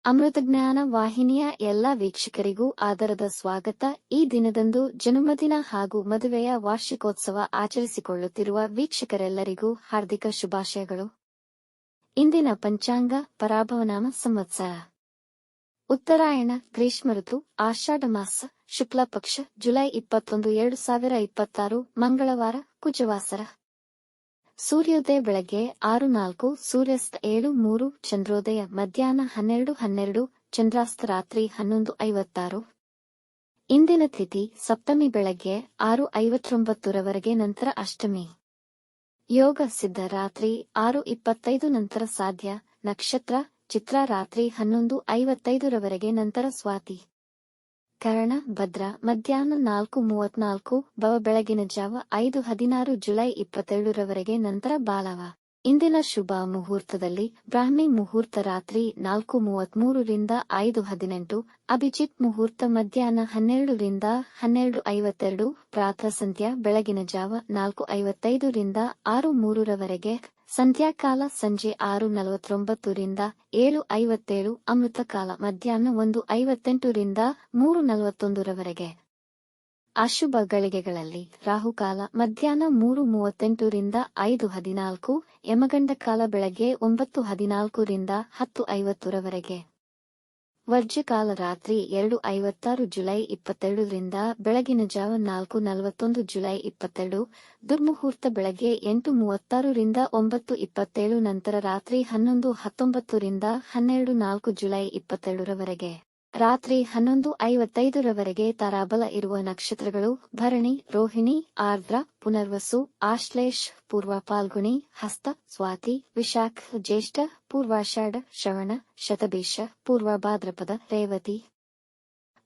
ಅಮೃತಜ್ಞಾನ ವಾಹಿನಿಯ ಎಲ್ಲ ವೀಕ್ಷಕರಿಗೂ ಆದರದ ಸ್ವಾಗತ. ಈ ದಿನದಂದು ಜನ್ಮದಿನ ಹಾಗೂ ಮದುವೆಯ ವಾರ್ಷಿಕೋತ್ಸವ ಆಚರಿಸಿಕೊಳ್ಳುತ್ತಿರುವ ವೀಕ್ಷಕರೆಲ್ಲರಿಗೂ ಹಾರ್ದಿಕ ಶುಭಾಶಯಗಳು. ಇಂದಿನ ಪಂಚಾಂಗ ಪರಾಭವನಾಮ ಸಂವತ್ಸರ ಉತ್ತರಾಯಣ ಗ್ರೀಷ್ಮ ಋತು ಆಷಾಢ ಮಾಸ ಶುಕ್ಲ ಪಕ್ಷ ಜುಲೈ 21, 2026 ಮಂಗಳವಾರ ಕುಜವಾಸರ. ಸೂರ್ಯೋದಯ ಬೆಳಗ್ಗೆ 6:04, ಸೂರ್ಯಾಸ್ತ 7:03, ಚಂದ್ರೋದಯ ಮಧ್ಯಾಹ್ನ 12:12, ಚಂದ್ರಾಸ್ತ ರಾತ್ರಿ 11:56. ಇಂದಿನ ತಿಥಿ ಸಪ್ತಮಿ ಬೆಳಗ್ಗೆ 6:59 ರವರೆಗೆ, ನಂತರ ಅಷ್ಟಮಿ. ಯೋಗ ಸಿದ್ಧ ರಾತ್ರಿ 6:25 ನಂತರ ಸಾಧ್ಯ. ನಕ್ಷತ್ರ ಚಿತ್ರ ರಾತ್ರಿ 11:55 ರವರೆಗೆ, ನಂತರ ಸ್ವಾತಿ. ಕರಣ ಭದ್ರ ಮಧ್ಯಾಹ್ನ 4:34, ಭವ ಬೆಳಗಿನ ಜಾವ 5:16 ಜುಲೈ 27 ರವರೆಗೆ, ನಂತರ ಬಾಲವ. ಇಂದಿನ ಶುಭ ಮುಹೂರ್ತದಲ್ಲಿ ಬ್ರಾಹ್ಮಿ ಮುಹೂರ್ತ ರಾತ್ರಿ 4:33 ರಿಂದ 5:18, ಅಭಿಜಿತ್ ಮುಹೂರ್ತ ಮಧ್ಯಾಹ್ನ 12 ರಿಂದ 12:52, ಪ್ರಾತಃ ಸಂಧ್ಯಾ ಬೆಳಗಿನ ಜಾವ 4:55 ರಿಂದ 6:03 ರವರೆಗೆ, ಸಂಧ್ಯಾಕಾಲ ಸಂಜೆ 6:49 ರಿಂದ 7:57, ಅಮೃತ ಕಾಲ ಮಧ್ಯಾಹ್ನ 1:58 ರಿಂದ 3:41 ರವರೆಗೆ. ಅಶುಭ ಗಳಿಗೆಗಳಲ್ಲಿ ರಾಹುಕಾಲ ಮಧ್ಯಾಹ್ನ 3:38 ರಿಂದ 5:14, ಯಮಗಂಡ ಕಾಲ ಬೆಳಗ್ಗೆ 9:14 ರಿಂದ 10:50 ರವರೆಗೆ. ವರ್ಜ್ಯಕಾಲ ರಾತ್ರಿ 2:56 ಜುಲೈ 22 ರಿಂದ ಬೆಳಗಿನ ಜಾವ 4:41 ಜುಲೈ 22, ದುರ್ಮುಹೂರ್ತ ಬೆಳಗ್ಗೆ 8:36 ರಿಂದ 9:27, ನಂತರ ರಾತ್ರಿ 11:19 ರಿಂದ 12:04 ಜುಲೈ 22 ರವರೆಗೆ. ರಾತ್ರಿ 11:55 ರವರೆಗೆ ತಾರಾಬಲ ಇರುವ ನಕ್ಷತ್ರಗಳು ಭರಣಿ, ರೋಹಿಣಿ, ಆರ್ದ್ರ, ಪುನರ್ವಸು, ಆಶ್ಲೇಷ, ಪೂರ್ವ ಫಾಲ್ಗುಣಿ, ಹಸ್ತ, ಸ್ವಾತಿ, ವಿಶಾಖ, ಜ್ಯೇಷ್ಠ, ಪೂರ್ವಾಷಾಢ, ಶ್ರವಣ, ಶತಭಿಷ, ಪೂರ್ವ ಭಾದ್ರಪದ, ರೇವತಿ.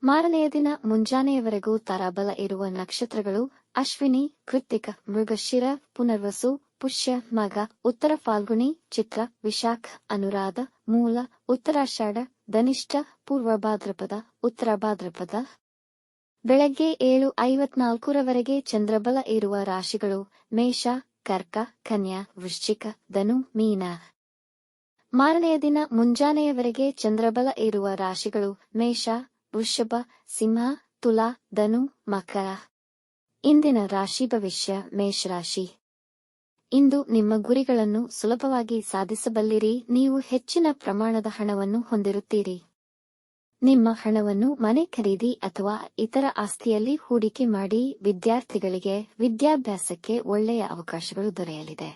ಮಾರನೆಯ ದಿನ ಮುಂಜಾನೆಯವರೆಗೂ ತಾರಾಬಲ ಇರುವ ನಕ್ಷತ್ರಗಳು ಅಶ್ವಿನಿ, ಕೃತ್ತಿಕ, ಮೃಗಶಿರ, ಪುನರ್ವಸು, ಪುಷ್ಯ, ಮಗ, ಉತ್ತರ ಫಾಲ್ಗುಣಿ, ಚಿತ್ರ, ವಿಶಾಖ, ಅನುರಾಧ, ಮೂಲ, ಉತ್ತರಾಷಾಢ, ಧನಿಷ್ಠ, ಪೂರ್ವ ಭಾದ್ರಪದ, ಉತ್ತರ ಭಾದ್ರಪದ. ಬೆಳಗ್ಗೆ 7:54 ರವರೆಗೆ ಚಂದ್ರಬಲ ಇರುವ ರಾಶಿಗಳು ಮೇಷ, ಕರ್ಕ, ಕನ್ಯಾ, ವೃಶ್ಚಿಕ, ಧನು, ಮೀನ. ಮಾರನೆಯ ದಿನ ಮುಂಜಾನೆಯವರೆಗೆ ಚಂದ್ರಬಲ ಇರುವ ರಾಶಿಗಳು ಮೇಷ, ವೃಷಭ, ಸಿಂಹ, ತುಲಾ, ಧನು, ಮಕರ. ಇಂದಿನ ರಾಶಿ ಭವಿಷ್ಯ ಮೇಷರಾಶಿ. ಇಂದು ನಿಮ್ಮ ಗುರಿಗಳನ್ನು ಸುಲಭವಾಗಿ ಸಾಧಿಸಬಲ್ಲಿರಿ. ನೀವು ಹೆಚ್ಚಿನ ಪ್ರಮಾಣದ ಹಣವನ್ನು ಹೊಂದಿರುತ್ತೀರಿ. ನಿಮ್ಮ ಹಣವನ್ನು ಮನೆ ಖರೀದಿ ಅಥವಾ ಇತರ ಆಸ್ತಿಯಲ್ಲಿ ಹೂಡಿಕೆ ಮಾಡಿ. ವಿದ್ಯಾರ್ಥಿಗಳಿಗೆ ವಿದ್ಯಾಭ್ಯಾಸಕ್ಕೆ ಒಳ್ಳೆಯ ಅವಕಾಶಗಳು ದೊರೆಯಲಿದೆ.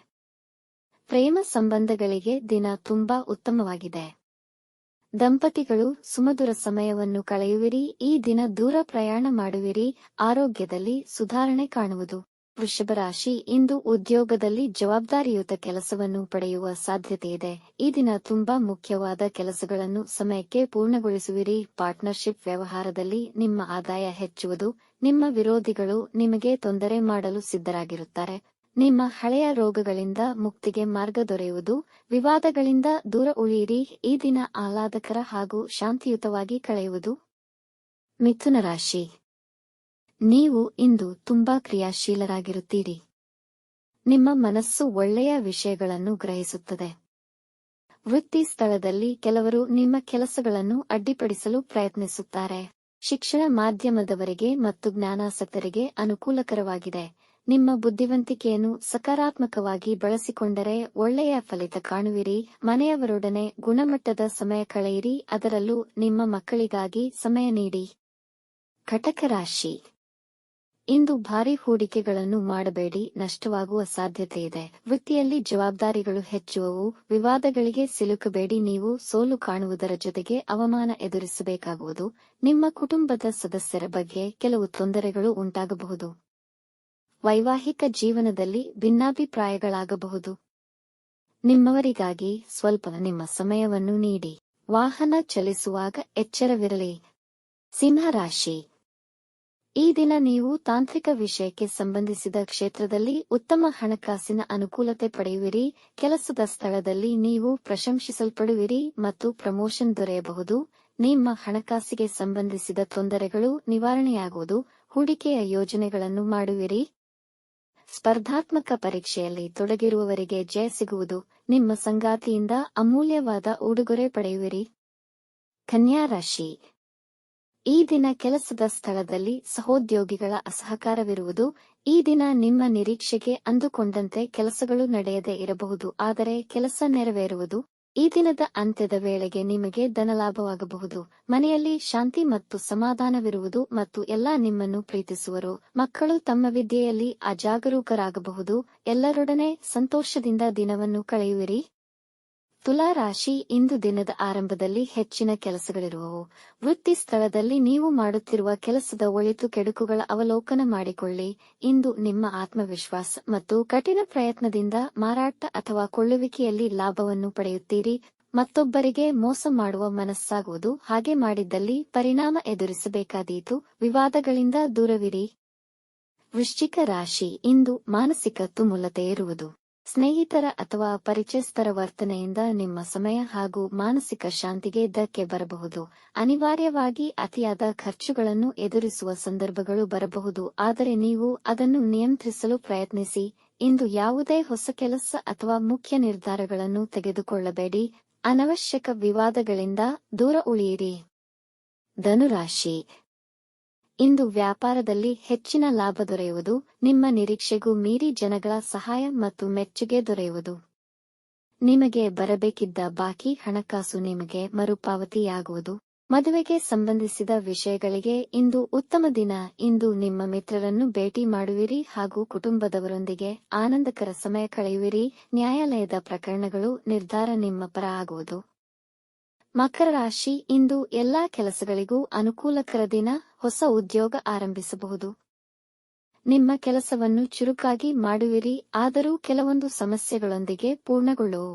ಪ್ರೇಮ ಸಂಬಂಧಗಳಿಗೆ ದಿನ ತುಂಬಾ ಉತ್ತಮವಾಗಿದೆ. ದಂಪತಿಗಳು ಸುಮಧುರ ಸಮಯವನ್ನು ಕಳೆಯುವಿರಿ. ಈ ದಿನ ದೂರ ಪ್ರಯಾಣ ಮಾಡುವಿರಿ. ಆರೋಗ್ಯದಲ್ಲಿ ಸುಧಾರಣೆ ಕಾಣುವುದು. ವೃಷಭ ರಾಶಿ. ಇಂದು ಉದ್ಯೋಗದಲ್ಲಿ ಜವಾಬ್ದಾರಿಯುತ ಕೆಲಸವನ್ನು ಪಡೆಯುವ ಸಾಧ್ಯತೆಯಿದೆ. ಈ ದಿನ ತುಂಬಾ ಮುಖ್ಯವಾದ ಕೆಲಸಗಳನ್ನು ಸಮಯಕ್ಕೆ ಪೂರ್ಣಗೊಳಿಸುವಿರಿ. ಪಾರ್ಟ್ನರ್ಶಿಪ್ ವ್ಯವಹಾರದಲ್ಲಿ ನಿಮ್ಮ ಆದಾಯ ಹೆಚ್ಚುವುದು. ನಿಮ್ಮ ವಿರೋಧಿಗಳು ನಿಮಗೆ ತೊಂದರೆ ಮಾಡಲು ಸಿದ್ಧರಾಗಿರುತ್ತಾರೆ. ನಿಮ್ಮ ಹಳೆಯ ರೋಗಗಳಿಂದ ಮುಕ್ತಿಗೆ ಮಾರ್ಗ ದೊರೆಯುವುದು. ವಿವಾದಗಳಿಂದ ದೂರ ಉಳಿಯಿರಿ. ಈ ದಿನ ಆಹ್ಲಾದಕರ ಹಾಗೂ ಶಾಂತಿಯುತವಾಗಿ ಕಳೆಯುವುದು. ಮಿಥುನ ರಾಶಿ. ನೀವು ಇಂದು ತುಂಬಾ ಕ್ರಿಯಾಶೀಲರಾಗಿರುತ್ತೀರಿ. ನಿಮ್ಮ ಮನಸ್ಸು ಒಳ್ಳೆಯ ವಿಷಯಗಳನ್ನು ಗ್ರಹಿಸುತ್ತದೆ. ವೃತ್ತಿ ಸ್ಥಳದಲ್ಲಿ ಕೆಲವರು ನಿಮ್ಮ ಕೆಲಸಗಳನ್ನು ಅಡ್ಡಿಪಡಿಸಲು ಪ್ರಯತ್ನಿಸುತ್ತಾರೆ. ಶಿಕ್ಷಣ ಮಾಧ್ಯಮದವರಿಗೆ ಮತ್ತು ಜ್ಞಾನಾಸಕ್ತರಿಗೆ ಅನುಕೂಲಕರವಾಗಿದೆ. ನಿಮ್ಮ ಬುದ್ಧಿವಂತಿಕೆಯನ್ನು ಸಕಾರಾತ್ಮಕವಾಗಿ ಬಳಸಿಕೊಂಡರೆ ಒಳ್ಳೆಯ ಫಲಿತ ಕಾಣುವಿರಿ. ಮನೆಯವರೊಡನೆ ಗುಣಮಟ್ಟದ ಸಮಯ ಕಳೆಯಿರಿ. ಅದರಲ್ಲೂ ನಿಮ್ಮ ಮಕ್ಕಳಿಗಾಗಿ ಸಮಯ ನೀಡಿ. ಕಟಕ ರಾಶಿ. ಇಂದು ಭಾರಿ ಹೂಡಿಕೆಗಳನ್ನು ಮಾಡಬೇಡಿ. ನಷ್ಟವಾಗುವ ಸಾಧ್ಯತೆಯಿದೆ. ವೃತ್ತಿಯಲ್ಲಿ ಜವಾಬ್ದಾರಿಗಳು ಹೆಚ್ಚುವವು. ವಿವಾದಗಳಿಗೆ ಸಿಲುಕಬೇಡಿ. ನೀವು ಸೋಲು ಕಾಣುವುದರ ಜೊತೆಗೆ ಅವಮಾನ ಎದುರಿಸಬೇಕಾಗುವುದು. ನಿಮ್ಮ ಕುಟುಂಬದ ಸದಸ್ಯರ ಬಗ್ಗೆ ಕೆಲವು ತೊಂದರೆಗಳು ಉಂಟಾಗಬಹುದು. ವೈವಾಹಿಕ ಜೀವನದಲ್ಲಿ ಭಿನ್ನಾಭಿಪ್ರಾಯಗಳಾಗಬಹುದು. ನಿಮ್ಮವರಿಗಾಗಿ ಸ್ವಲ್ಪ ನಿಮ್ಮ ಸಮಯವನ್ನು ನೀಡಿ. ವಾಹನ ಚಲಿಸುವಾಗ ಎಚ್ಚರವಿರಲಿ. ಸಿಂಹ ರಾಶಿ. ಈ ದಿನ ನೀವು ತಾಂತ್ರಿಕ ವಿಷಯಕ್ಕೆ ಸಂಬಂಧಿಸಿದ ಕ್ಷೇತ್ರದಲ್ಲಿ ಉತ್ತಮ ಹಣಕಾಸಿನ ಅನುಕೂಲತೆ ಪಡೆಯುವಿರಿ. ಕೆಲಸದ ಸ್ಥಳದಲ್ಲಿ ನೀವು ಪ್ರಶಂಸಿಸಲ್ಪಡುವಿರಿ ಮತ್ತು ಪ್ರಮೋಷನ್ ದೊರೆಯಬಹುದು. ನಿಮ್ಮ ಹಣಕಾಸಿಗೆ ಸಂಬಂಧಿಸಿದ ತೊಂದರೆಗಳು ನಿವಾರಣೆಯಾಗುವುದು. ಹೂಡಿಕೆಯ ಯೋಜನೆಗಳನ್ನು ಮಾಡುವಿರಿ. ಸ್ಪರ್ಧಾತ್ಮಕ ಪರೀಕ್ಷೆಯಲ್ಲಿ ತೊಡಗಿರುವವರಿಗೆ ಜಯ ಸಿಗುವುದು. ನಿಮ್ಮ ಸಂಗಾತಿಯಿಂದ ಅಮೂಲ್ಯವಾದ ಉಡುಗೊರೆ ಪಡೆಯುವಿರಿ. ಕನ್ಯಾ ರಾಶಿ. ಈ ದಿನ ಕೆಲಸದ ಸ್ಥಳದಲ್ಲಿ ಸಹೋದ್ಯೋಗಿಗಳ ಅಸಹಕಾರವಿರುವುದು. ಈ ದಿನ ನಿಮ್ಮ ನಿರೀಕ್ಷೆಗೆ ಅಂದುಕೊಂಡಂತೆ ಕೆಲಸಗಳು ನಡೆಯದೇ ಇರಬಹುದು, ಆದರೆ ಕೆಲಸ ನೆರವೇರುವುದು. ಈ ದಿನದ ಅಂತ್ಯದ ವೇಳೆಗೆ ನಿಮಗೆ ಧನಲಾಭವಾಗಬಹುದು. ಮನೆಯಲ್ಲಿ ಶಾಂತಿ ಮತ್ತು ಸಮಾಧಾನವಿರುವುದು ಮತ್ತು ಎಲ್ಲಾ ನಿಮ್ಮನ್ನು ಪ್ರೀತಿಸುವರು. ಮಕ್ಕಳು ತಮ್ಮ ವಿದ್ಯೆಯಲ್ಲಿ ಅಜಾಗರೂಕರಾಗಬಹುದು. ಎಲ್ಲರೊಡನೆ ಸಂತೋಷದಿಂದ ದಿನವನ್ನು ಕಳೆಯುವಿರಿ. ತುಲಾ ರಾಶಿ. ಇಂದು ದಿನದ ಆರಂಭದಲ್ಲಿ ಹೆಚ್ಚಿನ ಕೆಲಸಗಳಿರುವವು. ವೃತ್ತಿ ಸ್ಥಳದಲ್ಲಿ ನೀವು ಮಾಡುತ್ತಿರುವ ಕೆಲಸದ ಒಳಿತು ಕೆಡುಕುಗಳ ಅವಲೋಕನ ಮಾಡಿಕೊಳ್ಳಿ. ಇಂದು ನಿಮ್ಮ ಆತ್ಮವಿಶ್ವಾಸ ಮತ್ತು ಕಠಿಣ ಪ್ರಯತ್ನದಿಂದ ಮಾರಾಟ ಅಥವಾ ಕೊಳ್ಳುವಿಕೆಯಲ್ಲಿ ಲಾಭವನ್ನು ಪಡೆಯುತ್ತೀರಿ. ಮತ್ತೊಬ್ಬರಿಗೆ ಮೋಸ ಮಾಡುವ ಮನಸ್ಸಾಗುವುದು. ಹಾಗೆ ಮಾಡಿದ್ದಲ್ಲಿ ಪರಿಣಾಮ ಎದುರಿಸಬೇಕಾದೀತು. ವಿವಾದಗಳಿಂದ ದೂರವಿರಿ. ವೃಶ್ಚಿಕ ರಾಶಿ. ಇಂದು ಮಾನಸಿಕ ತುಮುಲತೆ ಇರುವುದು. ಸ್ನೇಹಿತರ ಅಥವಾ ಪರಿಚಯಸ್ಥರ ವರ್ತನೆಯಿಂದ ನಿಮ್ಮ ಸಮಯ ಹಾಗೂ ಮಾನಸಿಕ ಶಾಂತಿಗೆ ಧಕ್ಕೆ ಬರಬಹುದು. ಅನಿವಾರ್ಯವಾಗಿ ಅತಿಯಾದ ಖರ್ಚುಗಳನ್ನು ಎದುರಿಸುವ ಸಂದರ್ಭಗಳು ಬರಬಹುದು, ಆದರೆ ನೀವು ಅದನ್ನು ನಿಯಂತ್ರಿಸಲು ಪ್ರಯತ್ನಿಸಿ. ಇಂದು ಯಾವುದೇ ಹೊಸ ಕೆಲಸ ಅಥವಾ ಮುಖ್ಯ ನಿರ್ಧಾರಗಳನ್ನು ತೆಗೆದುಕೊಳ್ಳಬೇಡಿ. ಅನವಶ್ಯಕ ವಿವಾದಗಳಿಂದ ದೂರ ಉಳಿಯಿರಿ. ಧನುರಾಶಿ. ಇಂದು ವ್ಯಾಪಾರದಲ್ಲಿ ಹೆಚ್ಚಿನ ಲಾಭ ದೊರೆಯುವುದು. ನಿಮ್ಮ ನಿರೀಕ್ಷೆಗೂ ಮೀರಿ ಜನಗಳ ಸಹಾಯ ಮತ್ತು ಮೆಚ್ಚುಗೆ ದೊರೆಯುವುದು. ನಿಮಗೆ ಬರಬೇಕಿದ್ದ ಬಾಕಿ ಹಣಕಾಸು ನಿಮಗೆ ಮರುಪಾವತಿಯಾಗುವುದು. ಮದುವೆಗೆ ಸಂಬಂಧಿಸಿದ ವಿಷಯಗಳಿಗೆ ಇಂದು ಉತ್ತಮ ದಿನ. ಇಂದು ನಿಮ್ಮ ಮಿತ್ರರನ್ನು ಭೇಟಿ ಮಾಡುವಿರಿ ಹಾಗೂ ಕುಟುಂಬದವರೊಂದಿಗೆ ಆನಂದಕರ ಸಮಯ ಕಳೆಯುವಿರಿ. ನ್ಯಾಯಾಲಯದ ಪ್ರಕರಣಗಳು ನಿರ್ಧಾರ ನಿಮ್ಮ ಪರ ಆಗುವುದು. ಮಕರ ರಾಶಿ. ಇಂದು ಎಲ್ಲಾ ಕೆಲಸಗಳಿಗೂ ಅನುಕೂಲಕರ ದಿನ. ಹೊಸ ಉದ್ಯೋಗ ಆರಂಭಿಸಬಹುದು. ನಿಮ್ಮ ಕೆಲಸವನ್ನು ಚುರುಕಾಗಿ ಮಾಡುವಿರಿ, ಆದರೂ ಕೆಲವೊಂದು ಸಮಸ್ಯೆಗಳೊಂದಿಗೆ ಪೂರ್ಣಗೊಳ್ಳುವು.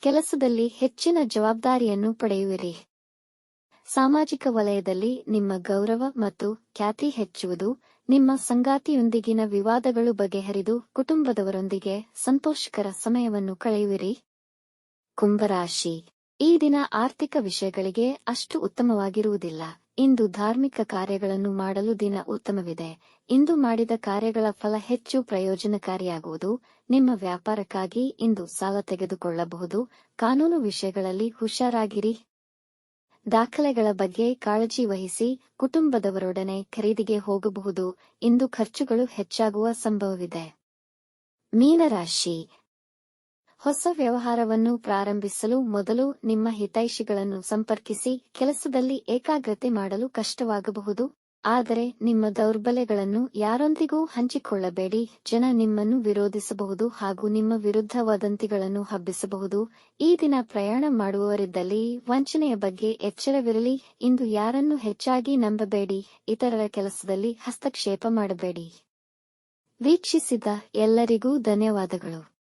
ಕೆಲಸದಲ್ಲಿ ಹೆಚ್ಚಿನ ಜವಾಬ್ದಾರಿಯನ್ನು ಪಡೆಯುವಿರಿ. ಸಾಮಾಜಿಕ ವಲಯದಲ್ಲಿ ನಿಮ್ಮ ಗೌರವ ಮತ್ತು ಖ್ಯಾತಿ ಹೆಚ್ಚುವುದು. ನಿಮ್ಮ ಸಂಗಾತಿಯೊಂದಿಗಿನ ವಿವಾದಗಳು ಬಗೆಹರಿದು ಕುಟುಂಬದವರೊಂದಿಗೆ ಸಂತೋಷಕರ ಸಮಯವನ್ನು ಕಳೆಯುವಿರಿ. ಕುಂಭರಾಶಿ. ಈ ದಿನ ಆರ್ಥಿಕ ವಿಷಯಗಳಿಗೆ ಅಷ್ಟು ಉತ್ತಮವಾಗಿರುವುದಿಲ್ಲ. ಇಂದು ಧಾರ್ಮಿಕ ಕಾರ್ಯಗಳನ್ನು ಮಾಡಲು ದಿನ ಉತ್ತಮವಿದೆ. ಇಂದು ಮಾಡಿದ ಕಾರ್ಯಗಳ ಫಲ ಹೆಚ್ಚು ಪ್ರಯೋಜನಕಾರಿಯಾಗುವುದು. ನಿಮ್ಮ ವ್ಯಾಪಾರಕ್ಕಾಗಿ ಇಂದು ಸಾಲ ತೆಗೆದುಕೊಳ್ಳಬಹುದು. ಕಾನೂನು ವಿಷಯಗಳಲ್ಲಿ ಹುಷಾರಾಗಿರಿ. ದಾಖಲೆಗಳ ಬಗ್ಗೆ ಕಾಳಜಿ ವಹಿಸಿ. ಕುಟುಂಬದವರೊಡನೆ ಖರೀದಿಗೆ ಹೋಗಬಹುದು. ಇಂದು ಖರ್ಚುಗಳು ಹೆಚ್ಚಾಗುವ ಸಂಭವವಿದೆ. ಮೀನರಾಶಿ. ಹೊಸ ವ್ಯವಹಾರವನ್ನು ಪ್ರಾರಂಭಿಸಲು ಮೊದಲು ನಿಮ್ಮ ಹಿತೈಷಿಗಳನ್ನು ಸಂಪರ್ಕಿಸಿ. ಕೆಲಸದಲ್ಲಿ ಏಕಾಗ್ರತೆ ಮಾಡಲು ಕಷ್ಟವಾಗಬಹುದು, ಆದರೆ ನಿಮ್ಮ ದೌರ್ಬಲ್ಯಗಳನ್ನು ಯಾರೊಂದಿಗೂ ಹಂಚಿಕೊಳ್ಳಬೇಡಿ. ಜನ ನಿಮ್ಮನ್ನು ವಿರೋಧಿಸಬಹುದು ಹಾಗೂ ನಿಮ್ಮ ವಿರುದ್ಧ ವದಂತಿಗಳನ್ನು ಹಬ್ಬಿಸಬಹುದು. ಈ ದಿನ ಪ್ರಯಾಣ ಮಾಡುವವರಿದ್ದಲ್ಲಿ ವಂಚನೆಯ ಬಗ್ಗೆ ಎಚ್ಚರವಿರಲಿ. ಇಂದು ಯಾರನ್ನು ಹೆಚ್ಚಾಗಿ ನಂಬಬೇಡಿ. ಇತರರ ಕೆಲಸದಲ್ಲಿ ಹಸ್ತಕ್ಷೇಪ ಮಾಡಬೇಡಿ. ವೀಕ್ಷಿಸಿದ ಎಲ್ಲರಿಗೂ ಧನ್ಯವಾದಗಳು.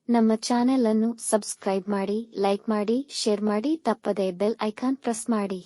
ನಮ್ಮ ಚಾನೆಲ್ ಅನ್ನು ಸಬ್ಸ್ಕ್ರೈಬ್ ಮಾಡಿ, ಲೈಕ್ ಮಾಡಿ, ಶೇರ್ ಮಾಡಿ, ತಪ್ಪದೇ ಬೆಲ್ ಐಕಾನ್ ಪ್ರೆಸ್ ಮಾಡಿ.